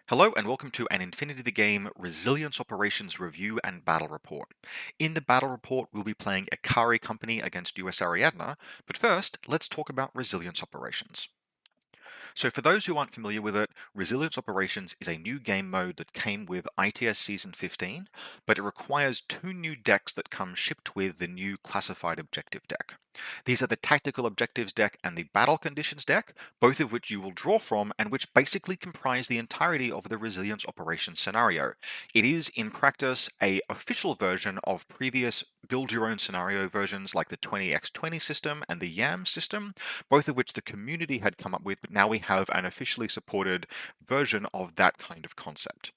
Hello and welcome to an Infinity the Game Resilience Operations Review and Battle Report. In the Battle Report, we'll be playing Ikari Company against USARF, but first, let's talk about Resilience Operations. So for those who aren't familiar with it, Resilience Operations is a new game mode that came with ITS Season 15, but it requires two new decks that come shipped with the new Classified Objective deck. These are the Tactical Objectives deck and the Battle Conditions deck, both of which you will draw from and which basically comprise the entirety of the Resilience Operations scenario. It is, in practice, a official version of previous build your own scenario versions like the 20x20 system and the YAM system, both of which the community had come up with, but now we have an officially supported version of that kind of concept.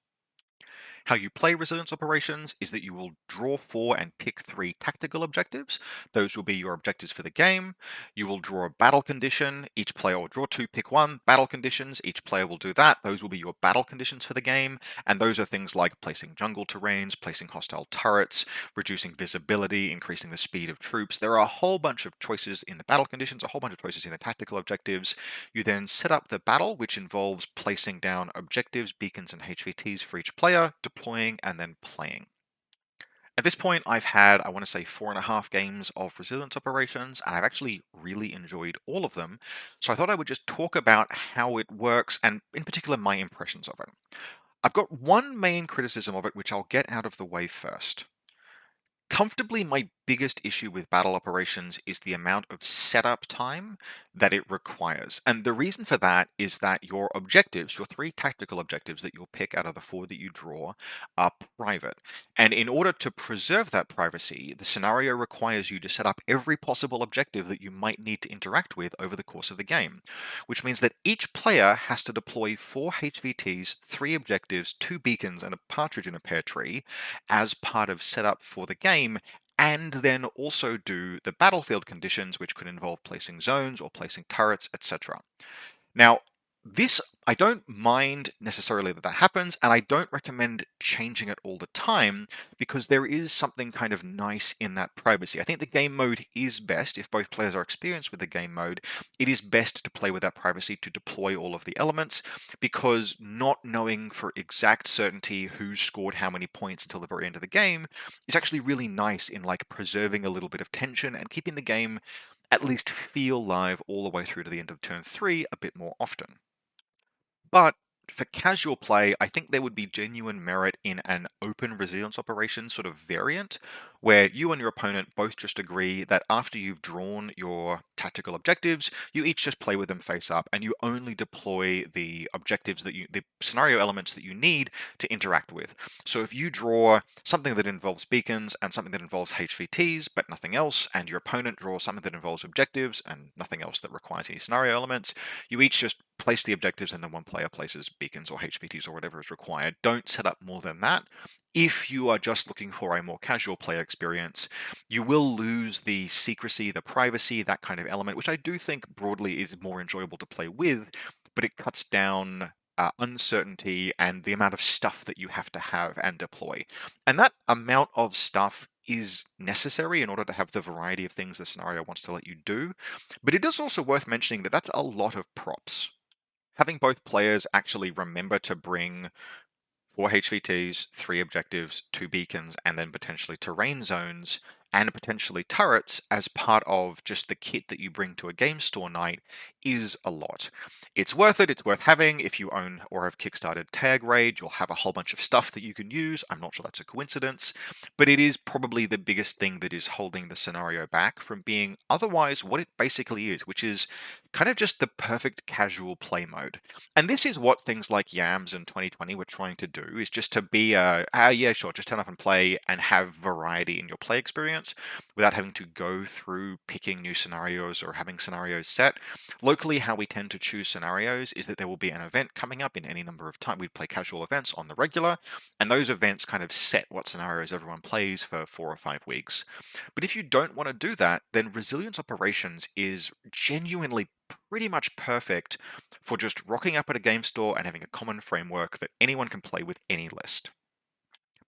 How you play resilience operations is that you will draw 4 and pick 3 tactical objectives. Those will be your objectives for the game. You will draw a battle condition. Each player will draw 2, pick 1. Battle conditions, each player will do that. Those will be your battle conditions for the game. And those are things like placing jungle terrains, placing hostile turrets, reducing visibility, increasing the speed of troops. There are a whole bunch of choices in the battle conditions, a whole bunch of choices in the tactical objectives. You then set up the battle, which involves placing down objectives, beacons, and HVTs for each player, deploying, and then playing. At this point, I've had, I want to say, 4.5 games of resilience operations, and I've actually really enjoyed all of them. So I thought I would just talk about how it works, and in particular, my impressions of it. I've got one main criticism of it, which I'll get out of the way first. Comfortably, my biggest issue with battle operations is the amount of setup time that it requires. And the reason for that is that your objectives, your 3 tactical objectives that you'll pick out of the 4 that you draw, are private. And in order to preserve that privacy, the scenario requires you to set up every possible objective that you might need to interact with over the course of the game, which means that each player has to deploy 4 HVTs, 3 objectives, 2 beacons, and a partridge in a pear tree as part of setup for the game, and then also do the battlefield conditions, which could involve placing zones or placing turrets, etc. Now, this, I don't mind necessarily that that happens, and I don't recommend changing it all the time because there is something kind of nice in that privacy. I think the game mode is best if both players are experienced with the game mode. It is best to play with that privacy to deploy all of the elements because not knowing for exact certainty who scored how many points until the very end of the game is actually really nice in like preserving a little bit of tension and keeping the game at least feel live all the way through to the end of turn 3 a bit more often. But for casual play, I think there would be genuine merit in an open resilience operation sort of variant, where you and your opponent both just agree that after you've drawn your tactical objectives, you each just play with them face up, and you only deploy the objectives the scenario elements that you need to interact with. So if you draw something that involves beacons and something that involves HVTs, but nothing else, and your opponent draws something that involves objectives and nothing else that requires any scenario elements, you each just place the objectives and then one player places beacons or HVTs or whatever is required. Don't set up more than that. If you are just looking for a more casual player experience, you will lose the secrecy, the privacy, that kind of element, which I do think broadly is more enjoyable to play with, but it cuts down uncertainty and the amount of stuff that you have to have and deploy. And that amount of stuff is necessary in order to have the variety of things the scenario wants to let you do. But it is also worth mentioning that that's a lot of props. Having both players actually remember to bring 4 HVTs, 3 objectives, 2 beacons, and then potentially terrain zones and potentially turrets as part of just the kit that you bring to a game store night is a lot. It's worth it, it's worth having. If you own or have kickstarted Tag Raid, you'll have a whole bunch of stuff that you can use. I'm not sure that's a coincidence, but it is probably the biggest thing that is holding the scenario back from being otherwise what it basically is, which is kind of just the perfect casual play mode. And this is what things like Yams and 2020 were trying to do, is just to be yeah, sure, just turn up and play and have variety in your play experience without having to go through picking new scenarios or having scenarios set. Locally, how we tend to choose scenarios is that there will be an event coming up in any number of time. We'd play casual events on the regular, and those events kind of set what scenarios everyone plays for 4 or 5 weeks. But if you don't want to do that, then resilience operations is genuinely pretty much perfect for just rocking up at a game store and having a common framework that anyone can play with any list.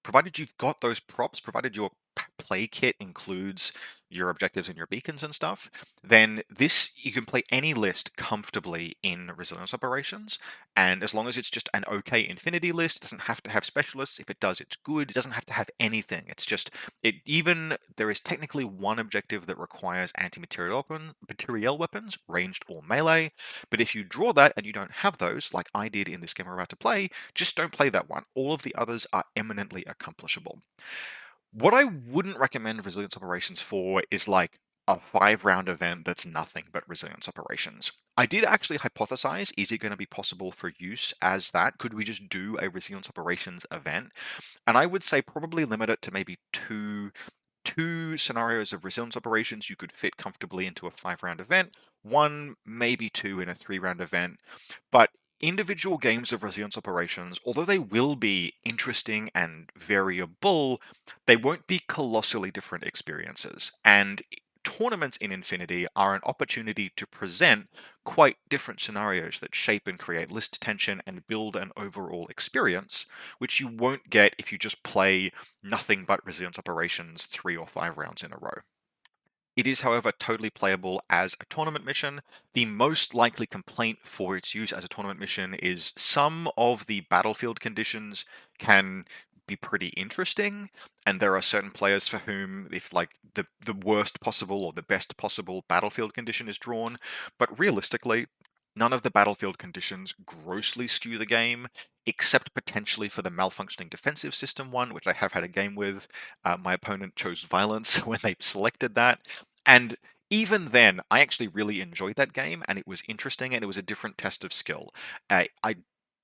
Provided you've got those props, provided you're play kit includes your objectives and your beacons and stuff, then this you can play any list comfortably in resilience operations. And as long as it's just an okay infinity list, it doesn't have to have specialists. If it does, it's good. It doesn't have to have anything. It's just it. Even there is technically one objective that requires material weapons, ranged or melee. But if you draw that and you don't have those, like I did in this game we're about to play, just don't play that one. All of the others are eminently accomplishable. What I wouldn't recommend resilience operations for is like a 5 round event that's nothing but resilience operations. I did actually hypothesize, is it going to be possible for use as that? Could we just do a resilience operations event? And I would say probably limit it to maybe two scenarios of resilience operations you could fit comfortably into a 5 round event, one, maybe two in a 3 round event. But individual games of resilience operations, although they will be interesting and variable, they won't be colossally different experiences. And tournaments in Infinity are an opportunity to present quite different scenarios that shape and create list tension and build an overall experience, which you won't get if you just play nothing but resilience operations 3 or 5 rounds in a row. It is, however, totally playable as a tournament mission. The most likely complaint for its use as a tournament mission is some of the battlefield conditions can be pretty interesting, and there are certain players for whom, if like the worst possible or the best possible battlefield condition is drawn, but realistically, none of the battlefield conditions grossly skew the game, except potentially for the malfunctioning defensive system one, which I have had a game with. My opponent chose violence when they selected that, and even then, I actually really enjoyed that game, and it was interesting, and it was a different test of skill. I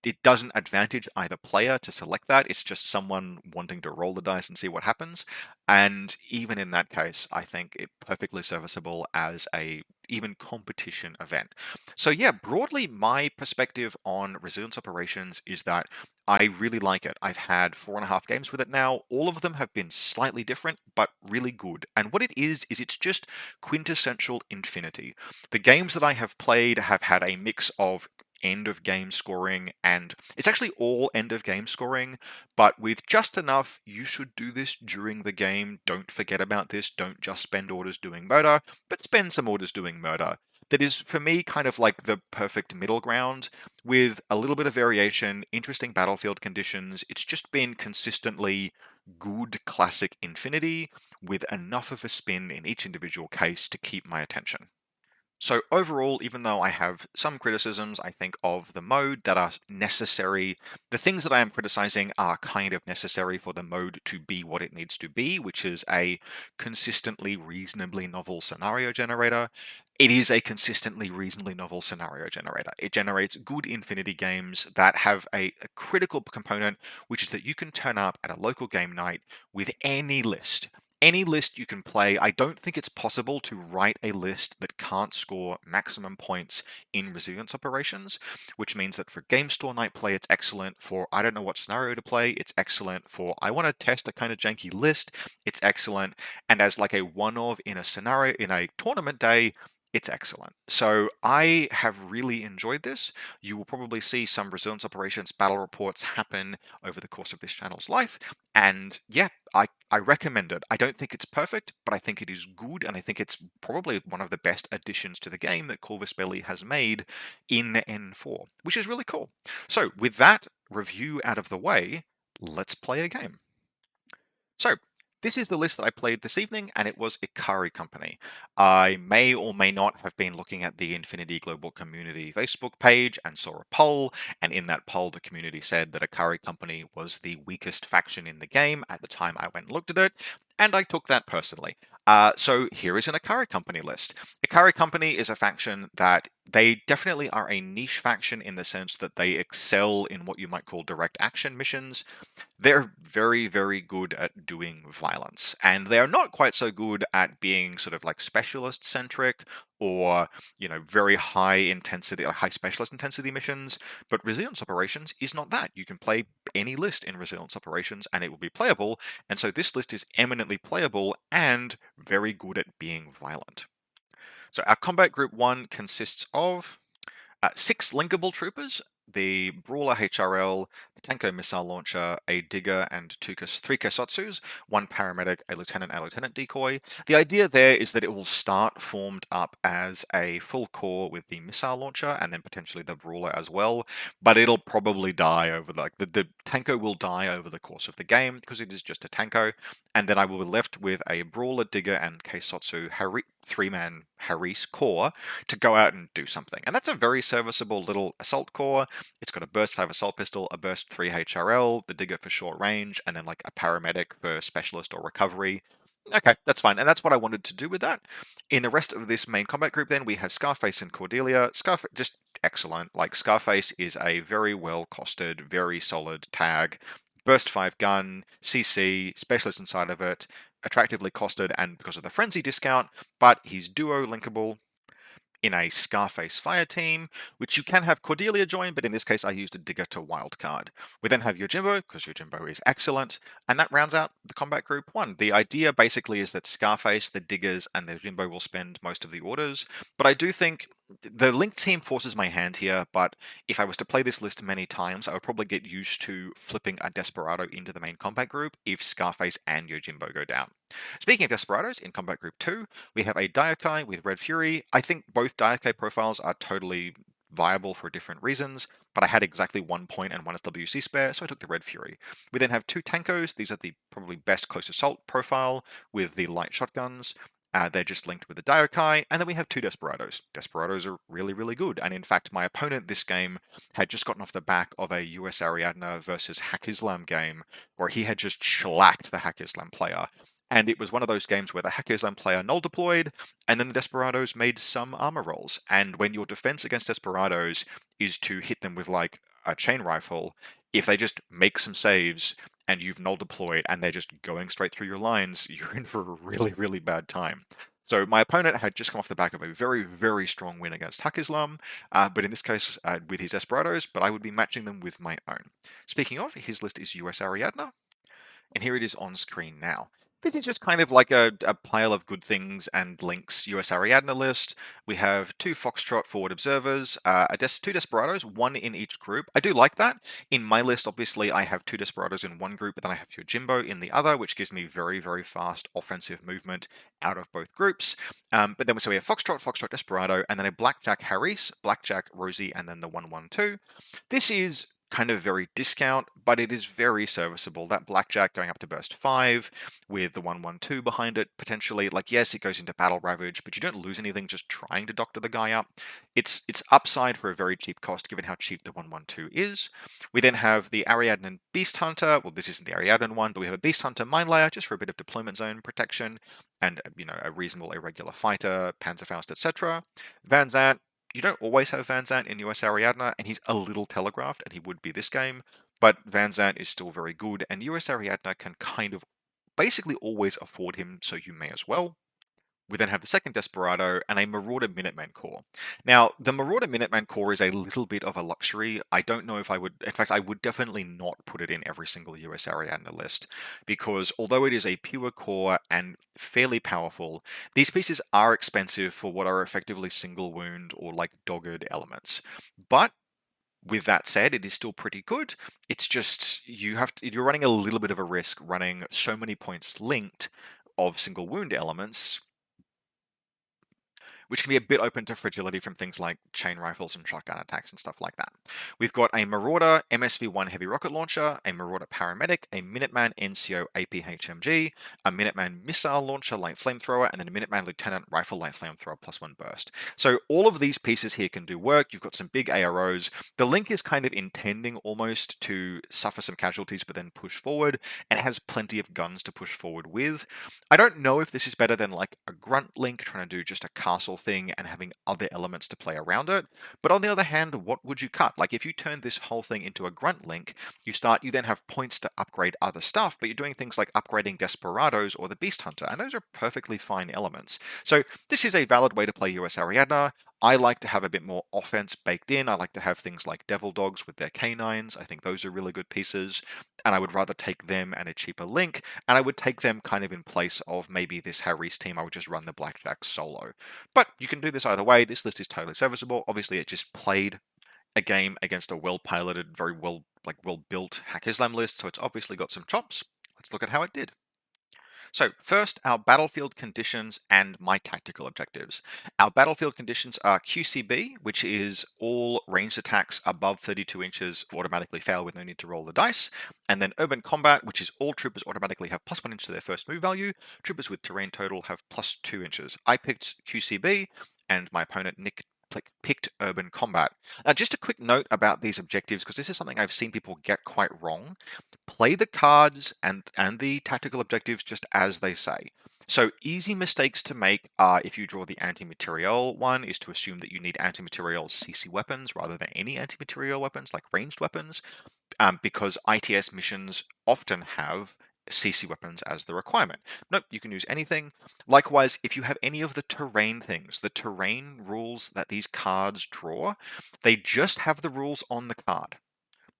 It doesn't advantage either player to select that. It's just someone wanting to roll the dice and see what happens. And even in that case, I think it perfectly serviceable as a even competition event. So yeah, broadly, my perspective on resilience operations is that I really like it. I've had 4.5 games with it now. All of them have been slightly different, but really good. And what it is it's just quintessential Infinity. The games that I have played have had a mix of end of game scoring, and it's actually all end of game scoring, but with just enough, you should do this during the game. Don't forget about this. Don't just spend orders doing murder, but spend some orders doing murder. That is, for me, kind of like the perfect middle ground with a little bit of variation, interesting battlefield conditions. It's just been consistently good classic Infinity with enough of a spin in each individual case to keep my attention. So overall, even though I have some criticisms, I think of the mode that are necessary. The things that I am criticizing are kind of necessary for the mode to be what it needs to be, which is a consistently reasonably novel scenario generator. It is a consistently reasonably novel scenario generator. It generates good Infinity games that have a critical component, which is that you can turn up at a local game night with any list you can play. I don't think it's possible to write a list that can't score maximum points in resilience operations, which means that for game store night play, it's excellent. For I don't know what scenario to play, it's excellent. For I want to test a kind of janky list, it's excellent. And as like a one-off in a scenario, in a tournament day, it's excellent. So I have really enjoyed this. You will probably see some resilience operations battle reports happen over the course of this channel's life. And yeah, I recommend it. I don't think it's perfect, but I think it is good, and I think it's probably one of the best additions to the game that Corvus Belli has made in N4, which is really cool. So with that review out of the way, let's play a game. So, this is the list that I played this evening, and it was Ikari Company. I may or may not have been looking at the Infinity Global Community Facebook page and saw a poll, and in that poll, the community said that Ikari Company was the weakest faction in the game at the time I went and looked at it, and I took that personally. So here is an Ikari Company list. Ikari Company is a faction that they definitely are a niche faction in the sense that they excel in what you might call direct action missions. They're very, very good at doing violence, and they're not quite so good at being sort of like specialist centric or, very high intensity, high specialist intensity missions. But resilience operations is not that. You can play any list in resilience operations and it will be playable. And so this list is eminently playable and very good at being violent. So our combat group 1 consists of 6 linkable troopers, the Brawler HRL, a Tanko missile launcher, a digger, and three Kesotsus, one paramedic, a lieutenant decoy. The idea there is that it will start formed up as a full core with the missile launcher and then potentially the brawler as well, but it'll probably die over the Tanko will die over the course of the game because it is just a Tanko, and then I will be left with a brawler, digger, and Keisotsu three-man Haris core to go out and do something. And that's a very serviceable little assault core. It's got a burst 5 assault pistol, a burst 3 HRL, the digger for short range, and then like a paramedic for specialist or recovery. Okay, that's fine. And that's what I wanted to do with that. In the rest of this main combat group, then we have Scarface and Cordelia. Scarface, just excellent. Like, Scarface is a very well costed, very solid tag. Burst 5 gun, CC, specialist inside of it, attractively costed, and because of the frenzy discount, but he's duo linkable in a Scarface Fire team, which you can have Cordelia join, but in this case I used a digger to wildcard. We then have Yojimbo, because Yojimbo is excellent, and that rounds out the combat group 1. The idea basically is that Scarface, the diggers, and the Yojimbo will spend most of the orders, but I do think the Link team forces my hand here, but if I was to play this list many times, I would probably get used to flipping a Desperado into the main combat group if Scarface and Yojimbo go down. Speaking of Desperados, in combat group 2, we have a Daikai with Red Fury. I think both Daikai profiles are totally viable for different reasons, but I had exactly 1 point and 1 SWC spare, so I took the Red Fury. We then have two Tankos. These are the probably best close assault profile with the light shotguns. They're just linked with the Daikai, and then we have two Desperados. Desperados are really, really good, and in fact, my opponent this game had just gotten off the back of a US Ariadna versus Hack Islam game, where he had just shellacked the Hack Islam player. And it was one of those games where the Hack Islam player null deployed, and then the Desperados made some armor rolls. And when your defense against Desperados is to hit them with like a chain rifle, if they just make some saves and you've null deployed and they're just going straight through your lines, you're in for a really, really bad time. So my opponent had just come off the back of a very, very strong win against Hack Islam, but in this case with his Desperados, but I would be matching them with my own. Speaking of, his list is US Ariadna, and here it is on screen now. This is just kind of like a pile of good things and links US Ariadna list. We have two Foxtrot forward observers, two Desperados, one in each group. I do like that. In my list, obviously, I have two Desperados in one group, but then I have Yojimbo in the other, which gives me very, very fast offensive movement out of both groups. But then so we have Foxtrot, Foxtrot Desperado, and then a Blackjack Haris, Blackjack Rosie, and then the 112. This is kind of very discount, but it is very serviceable. That Blackjack going up to burst 5 with the 112 behind it, potentially. Like, yes, it goes into Battle Ravage, but you don't lose anything just trying to doctor the guy up. It's upside for a very cheap cost, given how cheap the 112 is. We then have the Ariadne Beast Hunter. Well, this isn't the Ariadne one, but we have a Beast Hunter Mine Layer just for a bit of deployment zone protection and, a reasonable irregular fighter, Panzerfaust, etc. Van Zant, you don't always have Van Zant in US Ariadna, and he's a little telegraphed, and he would be this game, but Van Zant is still very good, and US Ariadna can kind of basically always afford him, so you may as well. We then have the second Desperado and a Marauder Minuteman core. Now, the Marauder Minuteman core is a little bit of a luxury. I don't know if I would, in fact, I would definitely not put it in every single US Ariadna list, because although it is a pure core and fairly powerful, these pieces are expensive for what are effectively single wound or like dogged elements. But with that said, it is still pretty good. It's just you're running a little bit of a risk running so many points linked of single wound elements, which can be a bit open to fragility from things like chain rifles and shotgun attacks and stuff like that. We've got a Marauder MSV-1 heavy rocket launcher, a Marauder paramedic, a Minuteman NCO APHMG, a Minuteman missile launcher light flamethrower, and then a Minuteman lieutenant rifle light flamethrower +1 burst. So all of these pieces here can do work. You've got some big AROs. The Link is kind of intending almost to suffer some casualties but then push forward, and it has plenty of guns to push forward with. I don't know if this is better than like a Grunt Link trying to do just a castle thing and having other elements to play around it. But on the other hand, what would you cut? Like, if you turn this whole thing into a Grunt Link, you then have points to upgrade other stuff, but you're doing things like upgrading Desperados or the Beast Hunter, and those are perfectly fine elements. So this is a valid way to play US Ariadna. I like to have a bit more offense baked in. I like to have things like Devil Dogs with their canines. I think those are really good pieces, and I would rather take them and a cheaper Link, and I would take them kind of in place of maybe this Haris team. I would just run the Blackjack solo. But you can do this either way. This list is totally serviceable. Obviously, it just played a game against a well-piloted, very well like well-built hack Islam list, so it's obviously got some chops. Let's look at how it did. So first, our battlefield conditions and my tactical objectives. Our battlefield conditions are QCB, which is all ranged attacks above 32 inches automatically fail with no need to roll the dice. And then urban combat, which is all troopers automatically have +1 inch to their first move value. Troopers with terrain total have +2 inches. I picked QCB, and my opponent Nick picked urban combat. Now, just a quick note about these objectives, because this is something I've seen people get quite wrong. Play the cards and the tactical objectives just as they say. So easy mistakes to make are if you draw the anti-material one is to assume that you need anti-material CC weapons rather than any anti-material weapons like ranged weapons, because ITS missions often have CC weapons as the requirement. Nope, you can use anything. Likewise, if you have any of the terrain things, the terrain rules that these cards draw, they just have the rules on the card.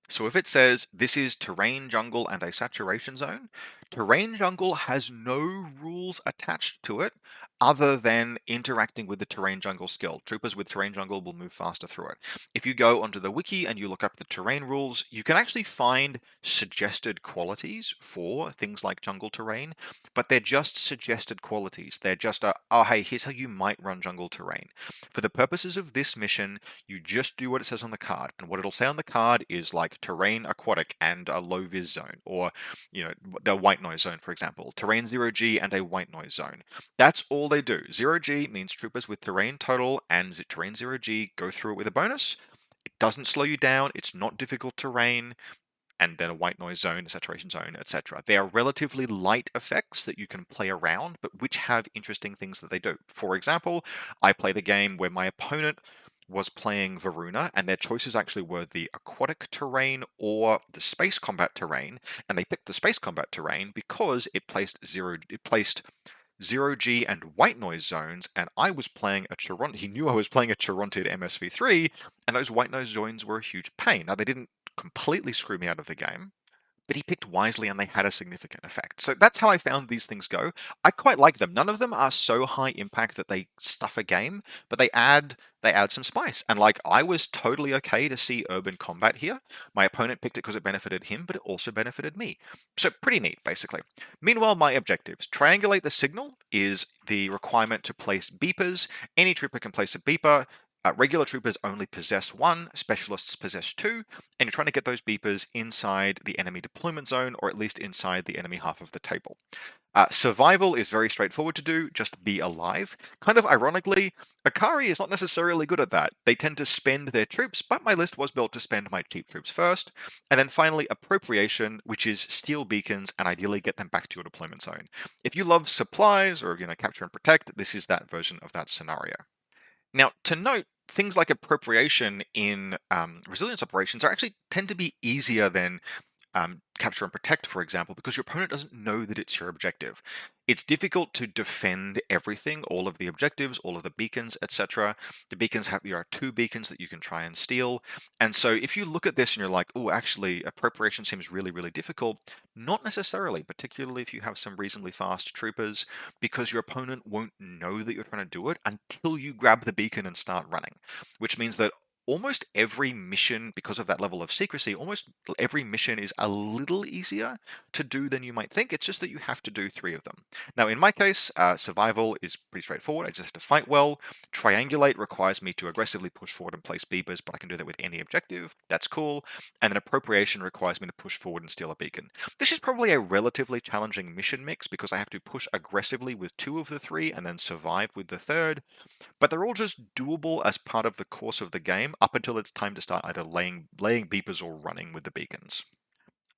So if it says this is terrain, jungle, and a saturation zone, terrain jungle has no rules attached to it other than interacting with the terrain jungle skill. Troopers with terrain jungle will move faster through it. If you go onto the wiki and you look up the terrain rules, you can actually find suggested qualities for things like jungle terrain, but they're just suggested qualities. They're just oh hey, here's how you might run jungle terrain. For the purposes of this mission, you just do what it says on the card, and what it'll say on the card is like terrain aquatic and a low vis zone, or the white noise zone, for example, terrain 0G and a white noise zone. That's all they do. 0G means troopers with terrain total and terrain 0G go through it with a bonus. It doesn't slow you down, it's not difficult terrain, and then a white noise zone, a saturation zone, etc. They are relatively light effects that you can play around, but which have interesting things that they do. For example, I played a game where my opponent was playing Varuna, and their choices actually were the aquatic terrain or the space combat terrain, and they picked the space combat terrain because it placed 0G and white noise zones, and I was playing a Chiron. He knew I was playing a Chironted MSV3, and those white noise zones were a huge pain. Now, they didn't completely screw me out of the game, but he picked wisely and they had a significant effect. So that's how I found these things go. I quite like them. None of them are so high impact that they stuff a game, but they add some spice. And like I was totally okay to see urban combat here. My opponent picked it because it benefited him, but it also benefited me. So pretty neat, basically. Meanwhile, my objectives. Triangulate the signal is the requirement to place beepers. Any trooper can place a beeper. Regular troopers only possess one, specialists possess two, and you're trying to get those beepers inside the enemy deployment zone, or at least inside the enemy half of the table. Survival is very straightforward to do, just be alive. Kind of ironically, Ikari is not necessarily good at that. They tend to spend their troops, but my list was built to spend my cheap troops first. And then finally, appropriation, which is steal beacons and ideally get them back to your deployment zone. If you love supplies or capture and protect, this is that version of that scenario. Now, to note, things like appropriation in resilience operations are actually tend to be easier than capture and protect, for example, because your opponent doesn't know that it's your objective. It's difficult to defend everything, all of the objectives, all of the beacons, etc. The beacons there are 2 beacons that you can try and steal. And so if you look at this and you're like, oh, actually, appropriation seems really, really difficult, not necessarily, particularly if you have some reasonably fast troopers, because your opponent won't know that you're trying to do it until you grab the beacon and start running, which means that almost every mission, because of that level of secrecy, almost every mission is a little easier to do than you might think. It's just that you have to do 3 of them. Now, in my case, survival is pretty straightforward. I just have to fight well. Triangulate requires me to aggressively push forward and place beepers, but I can do that with any objective. That's cool. And then appropriation requires me to push forward and steal a beacon. This is probably a relatively challenging mission mix because I have to push aggressively with 2 of the 3 and then survive with the 3rd. But they're all just doable as part of the course of the game up until it's time to start either laying beepers or running with the beacons.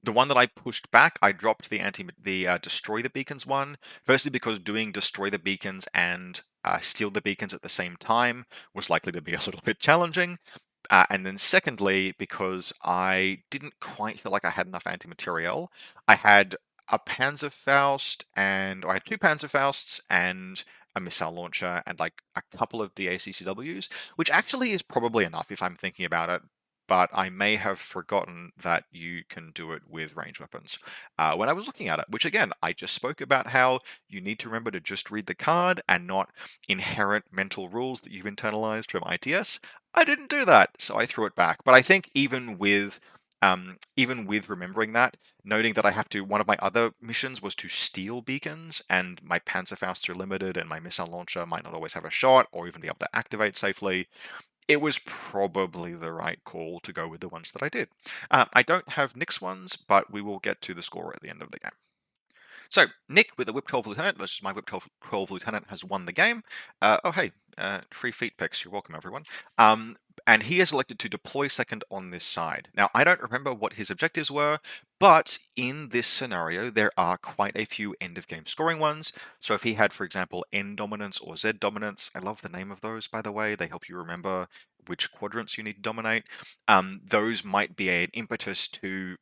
The one that I pushed back, I dropped the destroy the beacons one. Firstly, because doing destroy the beacons and steal the beacons at the same time was likely to be a little bit challenging. And then secondly, because I didn't quite feel like I had enough anti-material. I had a Panzerfaust or I had 2 Panzerfausts and a missile launcher and like a couple of DACCWs, which actually is probably enough if I'm thinking about it. But I may have forgotten that you can do it with range weapons when I was looking at it, which again, I just spoke about how you need to remember to just read the card and not inherent mental rules that you've internalized from ITS. I didn't do that, so I threw it back. But I think even with Even with remembering that, noting that I have to, one of my other missions was to steal beacons, and my Panzerfaust are limited, and my missile launcher might not always have a shot or even be able to activate safely. It was probably the right call to go with the ones that I did. I don't have Nick's ones, but we will get to the score at the end of the game. So, Nick with the Whip 12 Lieutenant, versus my Whip 12 Lieutenant, has won the game. Oh, hey, free feet pics. You're welcome, everyone. And he has elected to deploy second on this side. Now, I don't remember what his objectives were, but in this scenario, there are quite a few end of game scoring ones. So if he had, for example, N dominance or Z dominance, I love the name of those, by the way. They help you remember which quadrants you need to dominate. Those might be an impetus to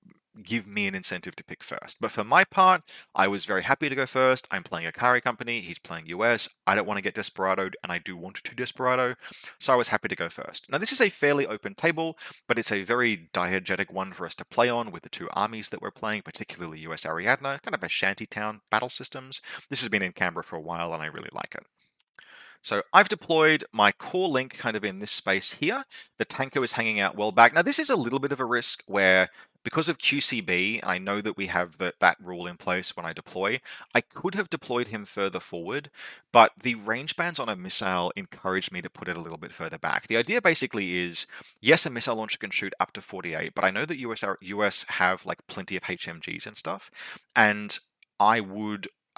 give me an incentive to pick first. But for my part, I was very happy to go first. I'm playing Ikari company, he's playing US. I don't want to get desperadoed, and I do want to desperado, so I was happy to go first. Now, this is a fairly open table, but it's a very diegetic one for us to play on with the two armies that we're playing, particularly US Ariadne, kind of a shantytown battle systems. This has been in Canberra for a while, and I really like it. So I've deployed my core link kind of in this space here. The tanker is hanging out well back. Now this is a little bit of a risk where, because of QCB, I know that we have that rule in place when I deploy, I could have deployed him further forward, but the range bands on a missile encouraged me to put it a little bit further back. The idea basically is, yes, a missile launcher can shoot up to 48, but I know that US have like plenty of HMGs and stuff, and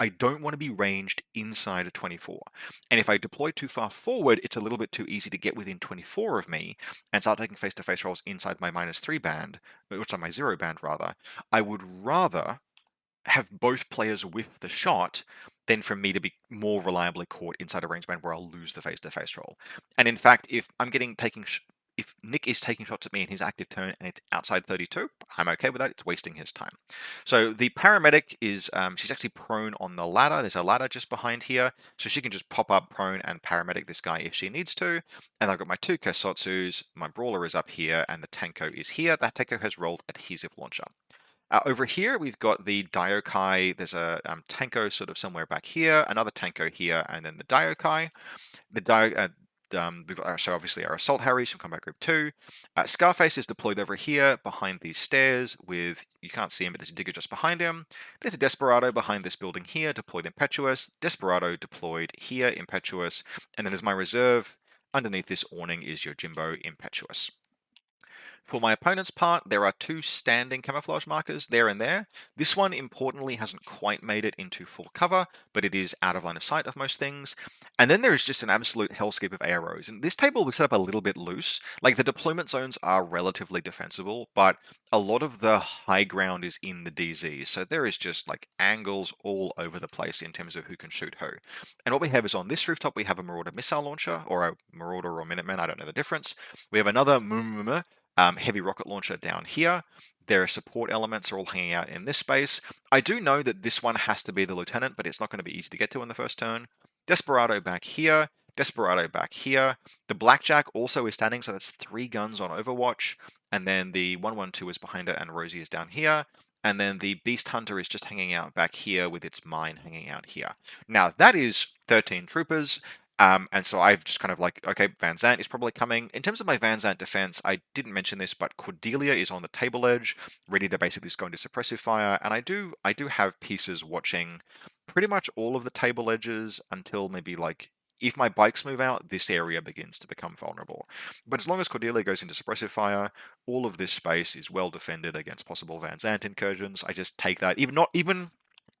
I don't want to be ranged inside of 24. And if I deploy too far forward, it's a little bit too easy to get within 24 of me and start taking face-to-face rolls inside my -3 band, which is my 0 band rather. I would rather have both players whiff the shot than for me to be more reliably caught inside a range band where I'll lose the face-to-face roll. And in fact, if I'm if Nick is taking shots at me in his active turn and it's outside 32, I'm okay with that. It's wasting his time. So the paramedic is, she's actually prone on the ladder. There's a ladder just behind here. So she can just pop up prone and paramedic this guy if she needs to. And I've got my two Kesotsus. My brawler is up here and the Tanko is here. That Tanko has rolled adhesive launcher. Over here, we've got the Diokai. There's a Tanko sort of somewhere back here, another Tanko here, and then the Diokai. So obviously our Assault Harriers from Combat Group 2. Scarface is deployed over here behind these stairs with, you can't see him, but there's a digger just behind him. There's a Desperado behind this building here, deployed Impetuous. Desperado deployed here, Impetuous. And then as my reserve, underneath this awning is your Jimbo Impetuous. For my opponent's part, there are two standing camouflage markers there and there. This one, importantly, hasn't quite made it into full cover, but it is out of line of sight of most things. And then there is just an absolute hellscape of arrows. And this table was set up a little bit loose. Like, the deployment zones are relatively defensible, but a lot of the high ground is in the DZ. So there is just like angles all over the place in terms of who can shoot who. And what we have is, on this rooftop, we have a Marauder missile launcher, or a Marauder or Minuteman, I don't know the difference. We have another heavy rocket launcher down here. Their support elements are all hanging out in this space. I do know that this one has to be the lieutenant, but it's not going to be easy to get to in the first turn. Desperado back here. Desperado back here. The Blackjack also is standing, so that's 3 guns on Overwatch. And then the 112 is behind it, and Rosie is down here. And then the Beast Hunter is just hanging out back here with its mine hanging out here. Now, that is 13 troopers. And so I've just kind of like, okay, Van Zant is probably coming. In terms of my Van Zant defense, I didn't mention this, but Cordelia is on the table edge, ready to basically just go into suppressive fire. And I do have pieces watching pretty much all of the table edges until maybe like, if my bikes move out, this area begins to become vulnerable. But as long as Cordelia goes into suppressive fire, all of this space is well defended against possible Van Zant incursions. I just take that, even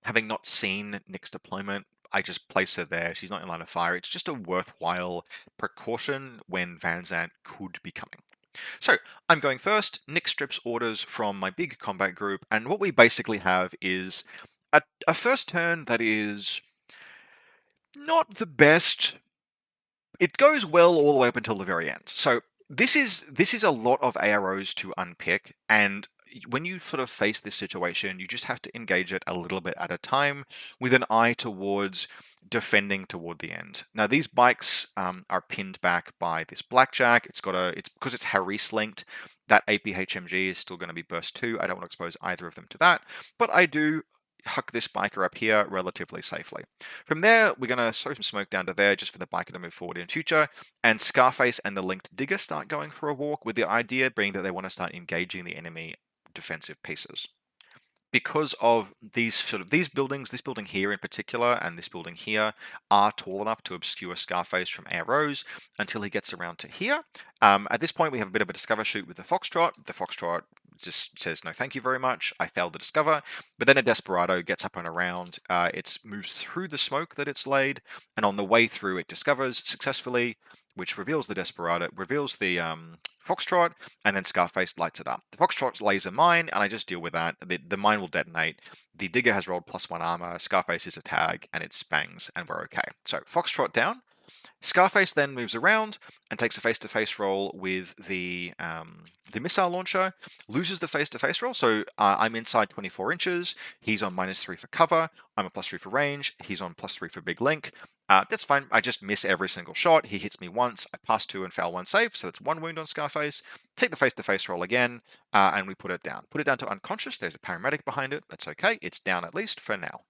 having not seen Nick's deployment, I just place her there. She's not in line of fire. It's just a worthwhile precaution when Van Zant could be coming. So I'm going first. Nick strips orders from my big combat group, and what we basically have is a first turn that is not the best. It goes well all the way up until the very end. So this is a lot of AROs to unpick, and when you sort of face this situation, you just have to engage it a little bit at a time with an eye towards defending toward the end. Now, these bikes are pinned back by this Blackjack. It's because it's Harris linked. That APHMG is still going to be burst 2. I don't want to expose either of them to that, but I do huck this biker up here relatively safely. From there, we're going to throw some smoke down to there just for the biker to move forward in future, and Scarface and the linked digger start going for a walk, with the idea being that they want to start engaging the enemy defensive pieces. Because of these buildings, this building here in particular and this building here are tall enough to obscure Scarface from arrows until he gets around to here. At this point, we have a bit of a discover shoot with the Foxtrot. The Foxtrot just says no thank you very much, I failed to discover. But then a Desperado gets up and around, it moves through the smoke that it's laid, and on the way through it discovers successfully, which reveals the Desperado, reveals the Foxtrot, and then Scarface lights it up. The Foxtrot lays a mine, and I just deal with that. The mine will detonate. The Digger has rolled +1 armor, Scarface is a tag, and it spangs, and we're okay. So Foxtrot down. Scarface then moves around and takes a face-to-face roll with the missile launcher, loses the face-to-face roll, so I'm inside 24 inches, he's on -3 for cover, I'm a +3 for range, he's on +3 for big link. That's fine, I just miss every single shot, he hits me once, I pass 2 and fail 1 save, so that's 1 wound on Scarface. Take the face-to-face roll again, and we put it down. Put it down to unconscious, there's a paramedic behind it, that's okay, it's down at least for now.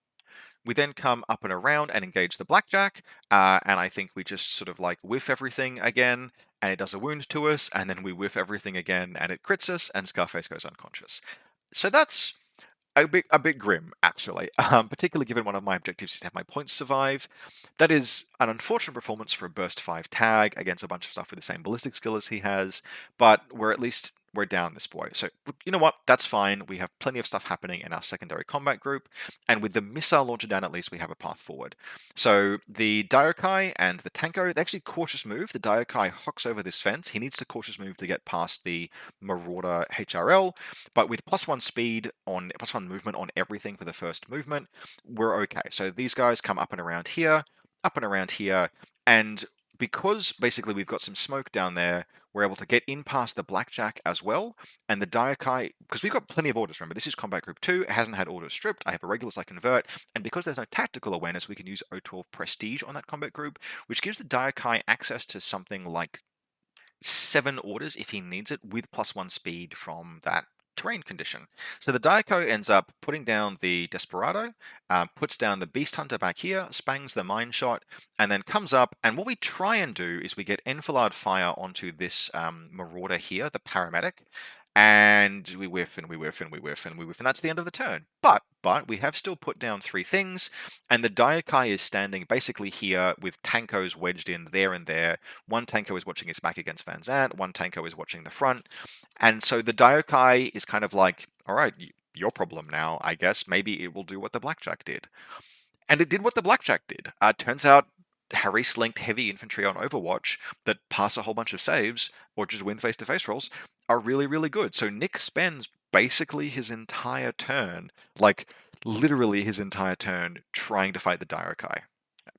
We then come up and around and engage the blackjack, and I think we just sort of like whiff everything again, and it does a wound to us, and then we whiff everything again, and it crits us, and Scarface goes unconscious. So that's a bit grim, actually, particularly given one of my objectives is to have my points survive. That is an unfortunate performance for a Burst 5 tag against a bunch of stuff with the same ballistic skill as he has, but we're down this boy. So, you know what? That's fine. We have plenty of stuff happening in our secondary combat group, and with the missile launcher down, at least we have a path forward. So the Daiyokai and the Tanko, they actually cautious move. The Daiyokai hocks over this fence. He needs to cautious move to get past the Marauder HRL, but with +1 speed on +1 movement on everything for the first movement, we're okay. So these guys come up and around here, and because basically we've got some smoke down there, we're able to get in past the blackjack as well, and the Daiyokai, because we've got plenty of orders, remember, this is Combat Group 2, it hasn't had orders stripped, I have a regulars I convert, and because there's no tactical awareness, we can use O12 Prestige on that Combat Group, which gives the Daiyokai access to something like 7 orders if he needs it, with +1 speed from that terrain condition. So the Daiko ends up putting down the Desperado, puts down the Beast Hunter back here, spangs the Mine Shot, and then comes up, and what we try and do is we get Enfilade Fire onto this Marauder here, the Paramedic, and we whiff, and we whiff, and we whiff, and we whiff, and that's the end of the turn. But we have still put down 3 things, and the Daiyokai is standing basically here with Tankos wedged in there and there. One Tanko is watching his back against Van Zant, one Tanko is watching the front, and so the Daiyokai is kind of like, all right, your problem now, I guess. Maybe it will do what the Blackjack did. And it did what the Blackjack did. Turns out Harry-linked heavy infantry on Overwatch that pass a whole bunch of saves, or just win face-to-face rolls, are really, really good. So Nick spends basically his entire turn, like literally his entire turn, trying to fight the Daiyokai.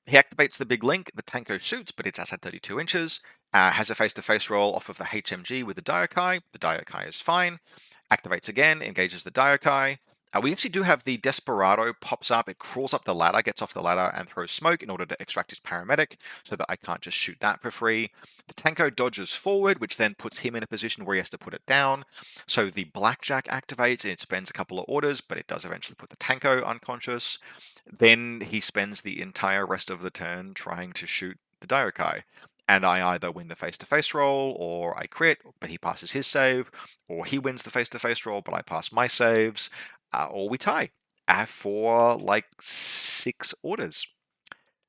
He activates the big link, the Tanko shoots, but it's at 32 inches, has a face-to-face roll off of the HMG with the Daiyokai is fine, activates again, engages the Daiyokai. We actually do have the Desperado pops up, it crawls up the ladder, gets off the ladder, and throws smoke in order to extract his paramedic, so that I can't just shoot that for free. The Tanko dodges forward, which then puts him in a position where he has to put it down. So the Blackjack activates, and it spends a couple of orders, but it does eventually put the Tanko unconscious. Then he spends the entire rest of the turn trying to shoot the Daiyokai. And I either win the face-to-face roll, or I crit, but he passes his save, or he wins the face-to-face roll, but I pass my saves, or we tie for like 6 orders.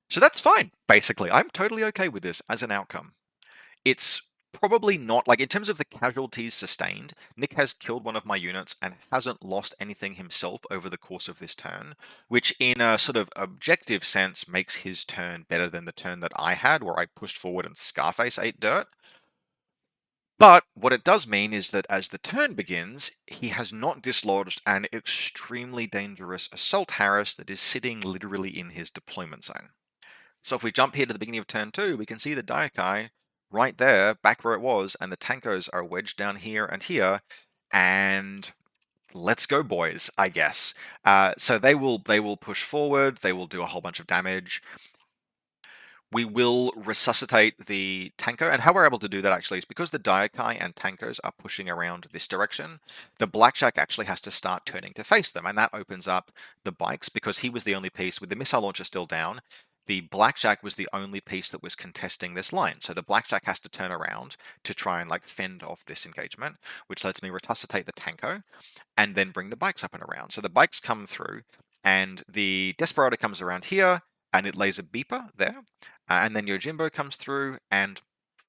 So that's fine, basically. I'm totally okay with this as an outcome. It's probably not, like in terms of the casualties sustained, Nick has killed one of my units and hasn't lost anything himself over the course of this turn, which in a sort of objective sense makes his turn better than the turn that I had, where I pushed forward and Scarface ate dirt. But what it does mean is that as the turn begins, he has not dislodged an extremely dangerous Assault Harris that is sitting literally in his deployment zone. So if we jump here to the beginning of turn 2, we can see the Daiyokai right there, back where it was, and the Tankos are wedged down here and here, and let's go, boys, I guess. So they will push forward, they will do a whole bunch of damage. We will resuscitate the Tanko, and how we're able to do that actually is because the Daiyokai and Tankos are pushing around this direction, the Blackjack actually has to start turning to face them, and that opens up the bikes because he was the only piece with the missile launcher still down. the blackjack was the only piece that was contesting this line. So the blackjack has to turn around to try and like fend off this engagement, which lets me resuscitate the tanko and then bring the bikes up and around. So the bikes come through, and the Desperado comes around here, and it lays a beeper there, and then Yojimbo comes through, and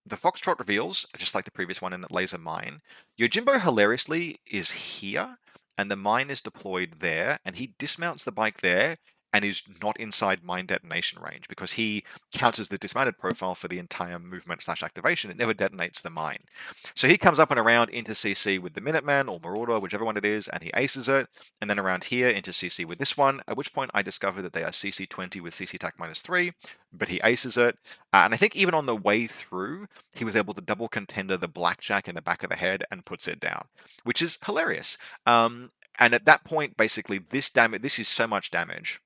the Foxtrot reveals, just like the previous one, and it lays a mine. Yojimbo hilariously is here, and the mine is deployed there, and he dismounts the bike there, and is not inside mine detonation range because he counts as the dismounted profile for the entire movement slash activation. It never detonates the mine. So he comes up and around into CC with the Minuteman or Marauder, whichever one it is, and he aces it. And then around here into CC with this one, at which point I discover that they are CC 20 with CC attack -3, but he aces it. And I think even on the way through, he was able to double contender the blackjack in the back of the head and puts it down, which is hilarious. And at that point, basically, this is so much damage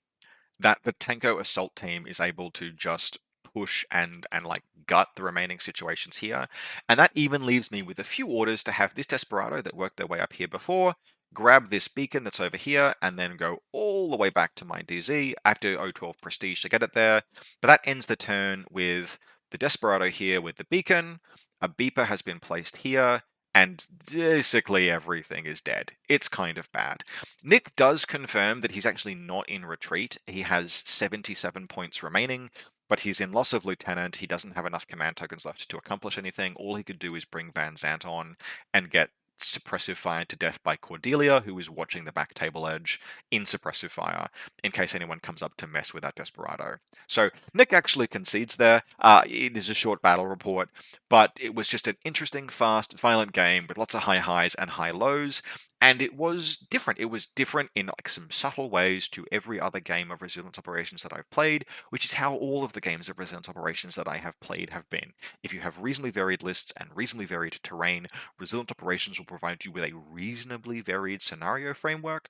that the Tanko assault team is able to just push and like gut the remaining situations here. And that even leaves me with a few orders to have this Desperado that worked their way up here before, grab this beacon that's over here, and then go all the way back to my DZ. I have to O12 Prestige to get it there. But that ends the turn with the Desperado here with the beacon. A beeper has been placed here, and basically everything is dead. It's kind of bad. Nick does confirm that he's actually not in retreat. He has 77 points remaining, but he's in loss of lieutenant. He doesn't have enough command tokens left to accomplish anything. All he could do is bring Van Zant on and get suppressive fired to death by Cordelia, who is watching the back table edge in suppressive fire, in case anyone comes up to mess with that Desperado. So Nick actually concedes there. It is a short battle report, but it was just an interesting, fast, violent game with lots of high highs and high lows. And it was different. It was different in like some subtle ways to every other game of Resilience Operations that I've played, which is how all of the games of Resilience Operations that I have played have been. If you have reasonably varied lists and reasonably varied terrain, Resilient Operations will provide you with a reasonably varied scenario framework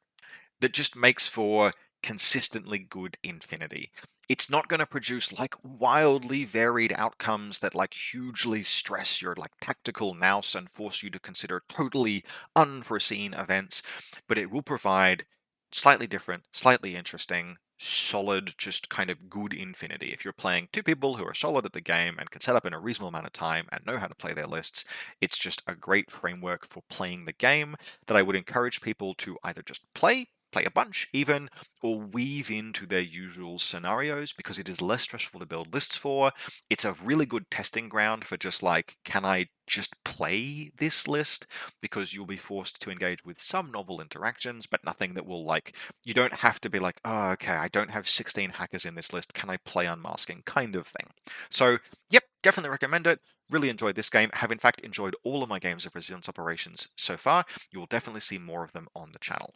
that just makes for consistently good Infinity. It's not going to produce like wildly varied outcomes that like hugely stress your like tactical nous and force you to consider totally unforeseen events, but it will provide slightly different, slightly interesting, solid, just kind of good Infinity. If you're playing two people who are solid at the game and can set up in a reasonable amount of time and know how to play their lists, it's just a great framework for playing the game that I would encourage people to either just play a bunch even, or weave into their usual scenarios because it is less stressful to build lists for. It's a really good testing ground for just like, can I just play this list? Because you'll be forced to engage with some novel interactions, but nothing that will like, you don't have to be like, oh, okay, I don't have 16 hackers in this list. Can I play unmasking? Kind of thing. So, yep, definitely recommend it. Really enjoyed this game. Have in fact enjoyed all of my games of Resilience Operations so far. You will definitely see more of them on the channel.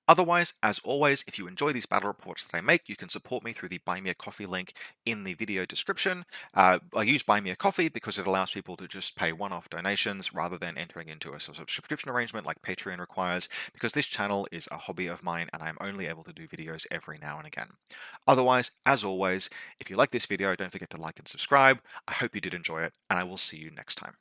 Otherwise, as always, if you enjoy these battle reports that I make, you can support me through the Buy Me a Coffee link in the video description. I use Buy Me a Coffee because it allows people to just pay one-off donations rather than entering into a sort of subscription arrangement like Patreon requires, because this channel is a hobby of mine and I'm only able to do videos every now and again. Otherwise, as always, if you like this video, don't forget to like and subscribe. I hope you did enjoy it, and I will see you next time.